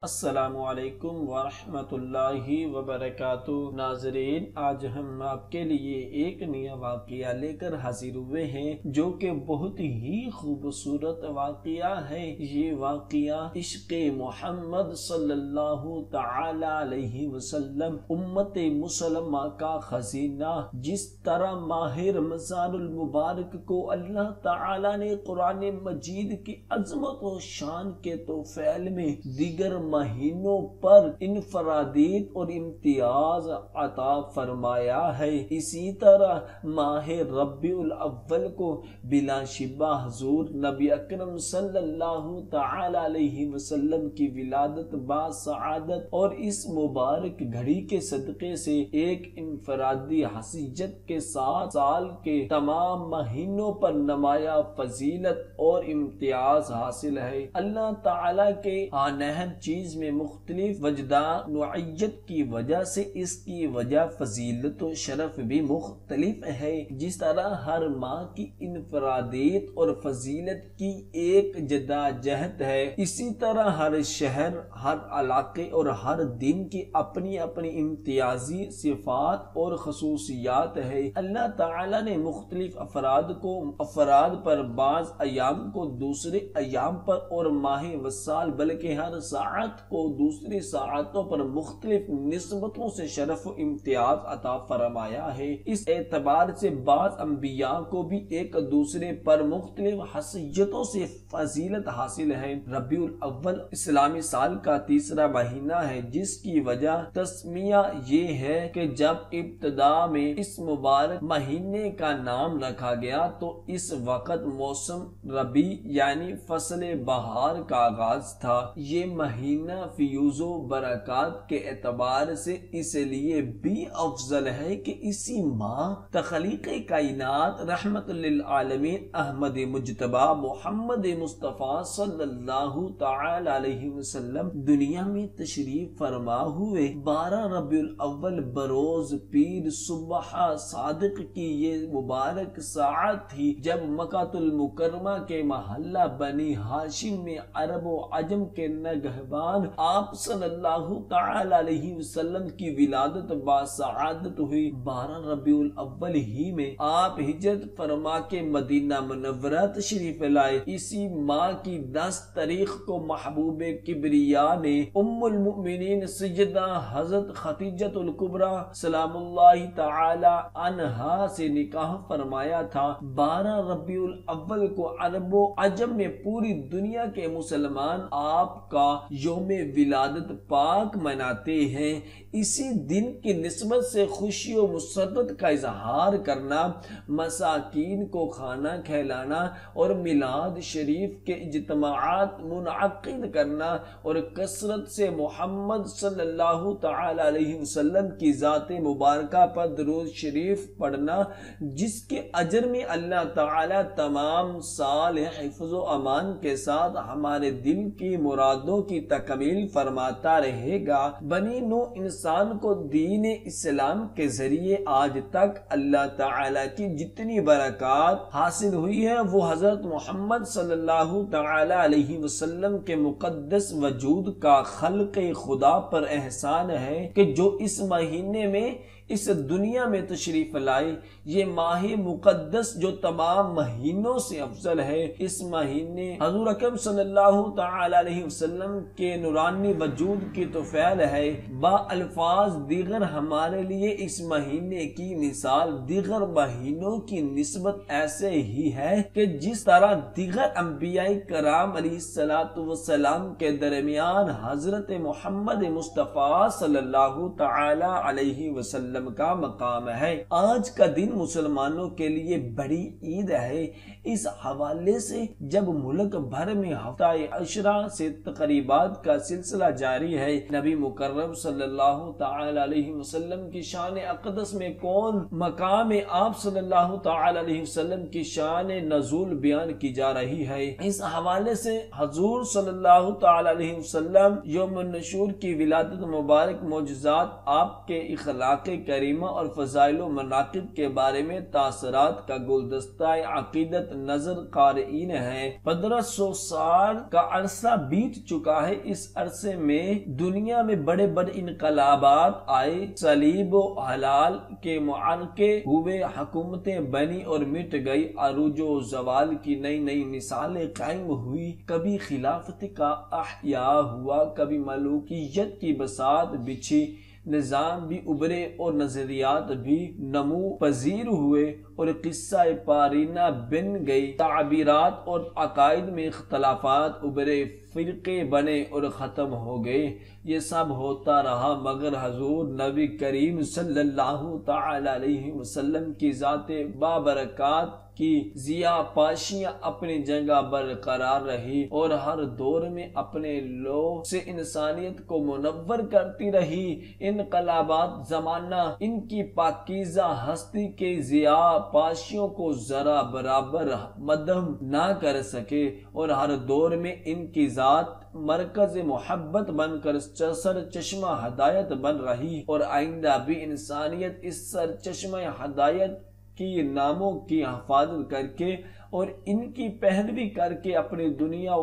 السلام علیکم ورحمۃ اللہ وبرکاتہ۔ ناظرین، آج ہم آپ کے لیے ایک نیا واقعہ لے کر حاضر ہوئے ہیں جو کہ بہت ہی خوبصورت واقعہ ہے۔ یہ واقعہ عشق محمد صلی اللہ تعالی علیہ وسلم امت مسلمہ کا خزینہ، جس طرح ماہ رمضان المبارک کو اللہ تعالی نے قرآن مجید کی عظمت و شان کے توفیل میں دیگر مہینوں پر انفرادیت اور امتیاز عطا فرمایا ہے، اسی طرح ماہ ربیع الاول کو بلا شبہ حضور نبی اکرم صلی اللہ تعالی علیہ وسلم کی ولادت باسعادت اور اس مبارک گھڑی کے صدقے سے ایک انفرادی حیثیت کے ساتھ سال کے تمام مہینوں پر نمایاں فضیلت اور امتیاز حاصل ہے۔ اللہ تعالی کے نہر چیز میں مختلف وجدان نوعیت کی وجہ سے اس کی وجہ فضیلت و شرف بھی مختلف ہے۔ جس طرح ہر ماہ کی انفرادیت اور فضیلت کی ایک جداجہد ہے، اسی طرح ہر شہر، ہر علاقے اور ہر دن کی اپنی اپنی امتیازی صفات اور خصوصیات ہے۔ اللہ تعالی نے مختلف افراد پر بعض ایام کو دوسرے ایام پر اور ماہ و سال بلکہ ہر ساعت کو دوسری ساعتوں پر مختلف نسبتوں سے شرف و امتیاز عطا فرمایا ہے۔ اس اعتبار سے بعض انبیاء کو بھی ایک دوسرے پر مختلف حیثیتوں سے فضیلت حاصل ہے۔ ربیع الاول اسلامی سال کا تیسرا مہینہ ہے، جس کی وجہ تسمیہ یہ ہے کہ جب ابتدا میں اس مبارک مہینے کا نام رکھا گیا تو اس وقت موسم ربیع یعنی فصل بہار کا آغاز تھا۔ یہ مہینہ فیوز و برکات کے اعتبار سے اس لیے بھی افضل ہے کہ اسی ماہ تخلیق کائنات رحمت للعالمین احمد مجتبی محمد مصطفیٰ صلی اللہ تعالی علیہ وسلم دنیا میں تشریف فرما ہوئے۔ 12 ربیع الاول بروز پیر صبح صادق کی یہ مبارک ساعت تھی جب مکہ المکرمہ کے محلہ بنی ہاشم میں عرب و عجم کے نگہبان آپ صلی اللہ تعالی علیہ وسلم کی ولادت باسعادت ہوئی۔ 12 ربیع الاول ہی میں آپ ہجرت فرما کے مدینہ منورہ تشریف لائے۔ اسی ماہ کی 10 تاریخ کو محبوب کبریا نے ام المؤمنین سیدہ حضرت خدیجہ الکبریٰ سلام اللہ تعالی عنہا سے نکاح فرمایا تھا۔ 12 ربیع الاول کو عرب و عجم میں پوری دنیا کے مسلمان آپ کا یوم ولادت پاک مناتے ہیں۔ اسی دن کی نسبت سے خوشی و مسرت کا اظہار کرنا، مساکین کو کھانا کھلانا اور میلاد شریف کے اجتماعات منعقد کرنا اور کثرت سے محمد صلی اللہ تعالی علیہ وسلم کی ذات مبارکہ پر درود شریف پڑھنا، جس کے اجر میں اللہ تعالی تمام سال حفظ و امان کے ساتھ ہمارے دل کی مرادوں کی تکمیل فرماتا رہے گا۔ بنی نوع انسان کو دین اسلام کے ذریعے آج تک اللہ تعالی کی جتنی برکات حاصل ہوئی ہے وہ حضرت محمد صلی اللہ تعالی علیہ وسلم کے مقدس وجود کا خلق خدا پر احسان ہے کہ جو اس مہینے میں اس دنیا میں تشریف لائے۔ یہ ماہ مقدس جو تمام مہینوں سے افضل ہے، اس مہینے حضور اکرم صلی اللہ تعالی علیہ وسلم کے نورانی وجود کی توفیل ہے۔ با الفاظ دیگر ہمارے لیے اس مہینے کی مثال دیگر مہینوں کی نسبت ایسے ہی ہے کہ جس طرح دیگر انبیاء کرام علیہ السلام کے درمیان حضرت محمد مصطفیٰ صلی اللہ تعالی علیہ وسلم کا مقام ہے۔ آج کا دن مسلمانوں کے لیے بڑی عید ہے۔ اس حوالے سے جب ملک بھر میں ہفتہ عشرہ سے تقریبات کا سلسلہ جاری ہے، نبی مکرم صلی اللہ تعالی علیہ وسلم کی شان اقدس میں کون مقام آپ صلی اللہ تعالی علیہ وسلم کی شان نزول بیان کی جا رہی ہے۔ اس حوالے سے حضور صلی اللہ تعالی علیہ وسلم یوم النشور کی ولادت مبارک معجزات آپ کے اخلاق کریمہ اور فضائل و مناقب کے بارے میں تاثرات کا گلدستہ عقیدت نظر قارئین ہیں۔ 1500 سال کا عرصہ بیت چکا ہے۔ اس عرصے میں دنیا میں بڑے بڑے انقلابات آئے، صلیب و حلال کے معرکے ہوئے، حکومتیں بنی اور مٹ گئی، عروج و زوال کی نئی نئی مثالیں قائم ہوئی، کبھی خلافت کا احیاء ہوا، کبھی ملوکیت کی بساط بچھی، نظام بھی ابھرے اور نظریات بھی نمو پذیر ہوئے اور قصہ پارینہ بن گئی، تعبیرات اور عقائد میں اختلافات ابھرے، فرقے بنے اور ختم ہو گئے۔ یہ سب ہوتا رہا مگر حضور نبی کریم صلی اللہ تعالی علیہ وسلم کی ذات بابرکات کی ضیاء پاشیاں اپنی جگہ برقرار رہی اور ہر دور میں اپنے لوح سے انسانیت کو منور کرتی رہی۔ انقلابات زمانہ ان کی پاکیزہ ہستی کے ضیاء پاشیوں کو ذرا برابر مدھم نہ کر سکے اور ہر دور میں ان کی ذات مرکز محبت بن کر سر چشمہ ہدایت بن رہی اور آئندہ بھی انسانیت اس سر چشمہ ہدایت کی ناموں کی حفاظت کر کے اور ان کی پیروی کر کے اپنی دنیا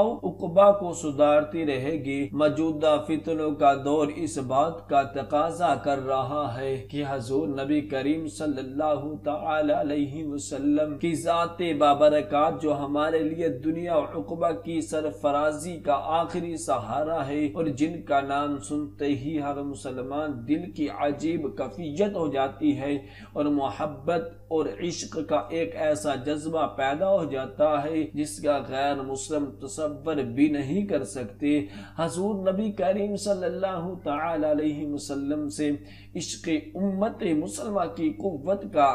و عقبہ کو سدھارتی رہے گی۔ موجودہ فتنوں کا دور اس بات کا تقاضا کر رہا ہے کہ حضور نبی کریم صلی اللہ تعالی علیہ وسلم کی ذات بابرکات جو ہمارے لیے دنیا و عقبہ کی سرفرازی کا آخری سہارا ہے اور جن کا نام سنتے ہی ہر مسلمان دل کی عجیب کیفیت ہو جاتی ہے اور محبت اور عشق کا ایک ایسا جذبہ پیدا ہو جاتا ہے جس کا غیر مسلم تصور بھی نہیں کر سکتے۔ حضور نبی کریم صلی اللہ تعالی علیہ وسلم سے عشق امت مسلمہ کی قوت کا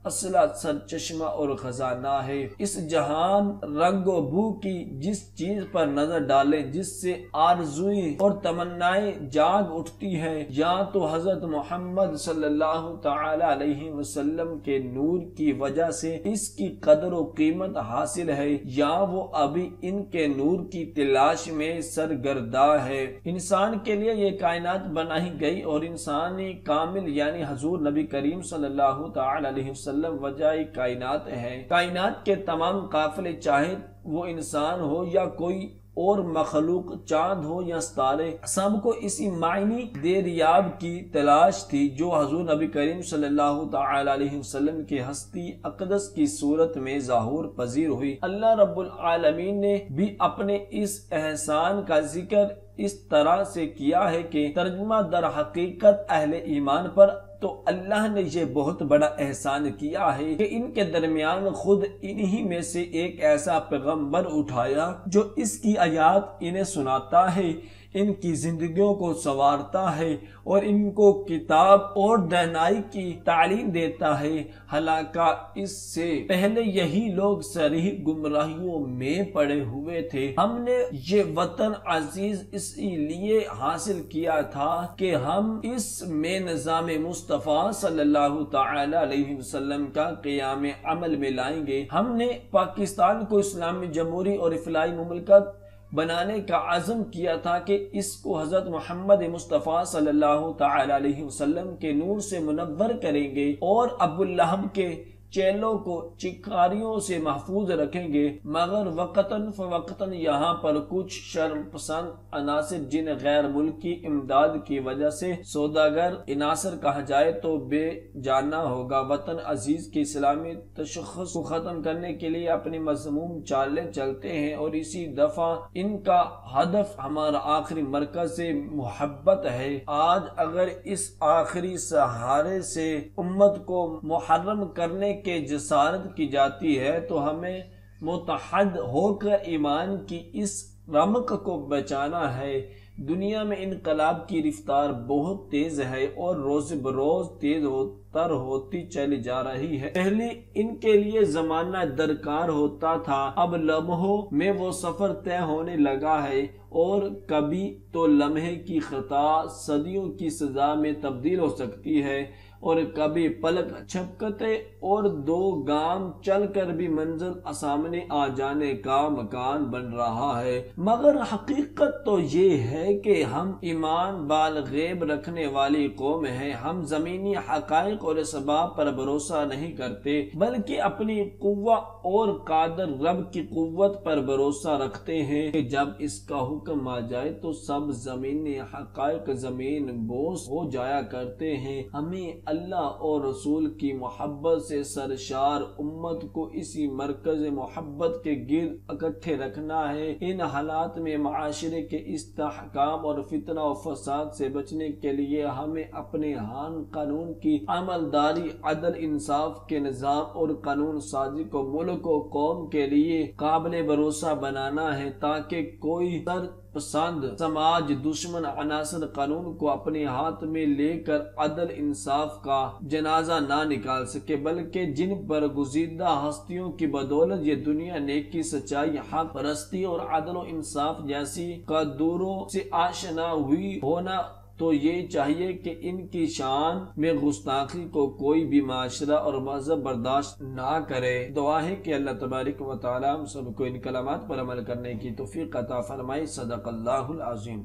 اصلہ سر چشمہ اور خزانہ ہے۔ اس جہان رنگ و بو کی جس چیز پر نظر ڈالیں، جس سے آرزوئیں اور تمنائیں جاگ اٹھتی ہیں، یا تو حضرت محمد صلی اللہ تعالی علیہ وسلم کے نور کی وجہ سے اس کی قدر و قیمت حاصل ہے، یا وہ ابھی ان کے نور کی تلاش میں سرگرداں ہے۔ انسان کے لیے یہ کائنات بنائی گئی اور انسانی کامل یعنی حضور نبی کریم صلی اللہ تعالی علیہ وسلم وجہ کائنات ہے۔ کائنات کے تمام قافلے چاہے وہ انسان ہو یا کوئی اور مخلوق، چاند ہو یا ستارے، سب کو اسی معنی دیریاب کی تلاش تھی جو حضور نبی کریم صلی اللہ تعالی علیہ وسلم کی ہستی اقدس کی صورت میں ظہور پذیر ہوئی۔ اللہ رب العالمین نے بھی اپنے اس احسان کا ذکر اس طرح سے کیا ہے کہ ترجمہ در حقیقت اہل ایمان پر تو اللہ نے یہ بہت بڑا احسان کیا ہے کہ ان کے درمیان خود انہی میں سے ایک ایسا پیغمبر اٹھایا جو اس کی آیات انہیں سناتا ہے، ان کی زندگیوں کو سنوارتا ہے اور ان کو کتاب اور دانائی کی تعلیم دیتا ہے۔ حالانکہ اس سے پہلے یہی لوگ صریح گمراہیوں میں پڑے ہوئے تھے۔ ہم نے یہ وطن عزیز اس لیے حاصل کیا تھا کہ ہم اس میں نظام مصطفیٰ صلی اللہ تعالی علیہ وسلم کا قیام عمل میں لائیں گے۔ ہم نے پاکستان کو اسلامی جمہوری اور فلاحی مملکت بنانے کا عزم کیا تھا کہ اس کو حضرت محمد مصطفیٰ صلی اللہ تعالی علیہ وسلم کے نور سے منور کریں گے اور ابو لہب کے چیلوں کو چکاریوں سے محفوظ رکھیں گے، مگر وقتاً فوقتاً یہاں پر کچھ شرم پسند عناصر جنہیں غیر ملکی امداد کی وجہ سے سوداگر عناصر کہا جائے تو بے جانا ہوگا، وطن عزیز کی اسلامی تشخص کو ختم کرنے کے لیے اپنی مذموم چالیں چلتے ہیں اور اسی دفعہ ان کا ہدف ہمارا آخری مرکز سے محبت ہے۔ آج اگر اس آخری سہارے سے امت کو محرم کرنے کے جسارت کی جاتی ہے تو ہمیں متحد ہو کر ایمان کی اس رمق کو بچانا ہے۔ دنیا میں انقلاب کی رفتار بہت تیز ہے اور روز بروز تیز تر ہوتی چلی جا رہی ہے۔ پہلے ان کے لیے زمانہ درکار ہوتا تھا، اب لمحوں میں وہ سفر طے ہونے لگا ہے اور کبھی تو لمحے کی خطا صدیوں کی سزا میں تبدیل ہو سکتی ہے اور کبھی پلک جھپکتے اور 2 گام چل کر بھی منزل سامنے آ جانے کا مکان بن رہا ہے۔ مگر حقیقت تو یہ ہے کہ ہم ایمان بالغیب رکھنے والی قوم ہیں۔ ہم زمینی حقائق اور اسباب پر بھروسہ نہیں کرتے بلکہ اپنی قوت اور قادر رب کی قوت پر بھروسہ رکھتے ہیں کہ جب اس کا حکم آ جائے تو سب زمینی حقائق زمین بوس ہو جایا کرتے ہیں۔ ہمیں اللہ اور رسول کی محبت سے سرشار امت کو اسی مرکز محبت کے گرد اکٹھے رکھنا ہے۔ ان حالات میں معاشرے کے استحکام اور فتنہ و فساد سے بچنے کے لیے ہمیں اپنے ہاں قانون کی عملداری، عدل انصاف کے نظام اور قانون سازی کو ملک و قوم کے لیے قابل بھروسہ بنانا ہے تاکہ کوئی پسند سماج دشمن عناصر قانون کو اپنے ہاتھ میں لے کر عدل انصاف کا جنازہ نہ نکال سکے، بلکہ جن برگزیدہ ہستیوں کی بدولت یہ دنیا نیکی، سچائی، حق پرستی اور عدل و انصاف جیسی قدروں سے آشنا ہوئی ہونا تو یہ چاہیے کہ ان کی شان میں گستاخی کو کوئی بھی معاشرہ اور مذہب برداشت نہ کرے۔ دعا ہے کہ اللہ تبارک و تعالی ہم سب کو ان کلمات پر عمل کرنے کی توفیق عطا فرمائے۔ صدق اللہ العظیم۔